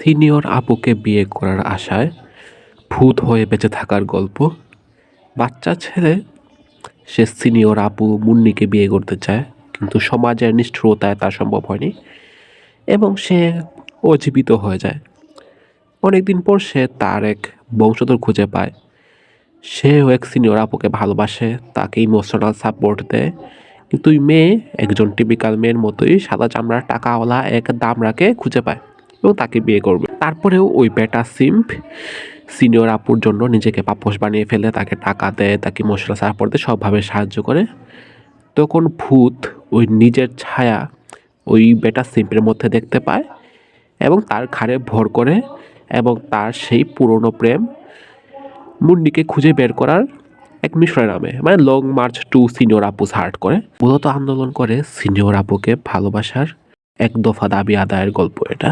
Senior আপুকে বিয়ে করার আশায় ভূত হয়ে বেঁচে থাকার গল্প। বাচ্চা ছেলে সে সিনিয়র আপু মুন্নিকে বিয়ে করতে চায়, কিন্তু সমাজের নিষ্ঠুরতায় তা সম্ভব হয়নি এবং সে অজীবিত হয়ে যায়। অনেকদিন পর সে তার এক বংশধর খুঁজে পায়। সেও এক সিনিয়র আপুকে ভালোবাসে, তাকে ইমোশনাল সাপোর্ট দেয়। কিন্তু ওই মেয়ে একজন টিপিক্যাল মেয়ের মতোই সাদা চামড়ার টাকাওয়ালা এক দামড়াকে খুঁজে পায় এবং তাকে বিয়ে করবে। তারপরেও ওই বেটা সিম্প সিনিয়র আপুর জন্য নিজেকে পাপোশ বানিয়ে ফেলে, তাকে টাকা দেয়, তাকে ইমোশনাল সাপোর্ট দেয়, সবভাবে সাহায্য করে। তখন ভূত ওই নিজের ছায়া ওই বেটা সিম্পের মধ্যে দেখতে পায় এবং তার ঘাড়ে ভর করে এবং তার সেই পুরনো প্রেম মুন্নিকে খুঁজে বের করার এক মিশনের নামে, মানে লং মার্চ টু সিনিয়র আপুস হার্ট করে মূলত আন্দোলন করে সিনিয়র আপুকে ভালোবাসার এক দফা দাবি আদায়ের গল্প এটা।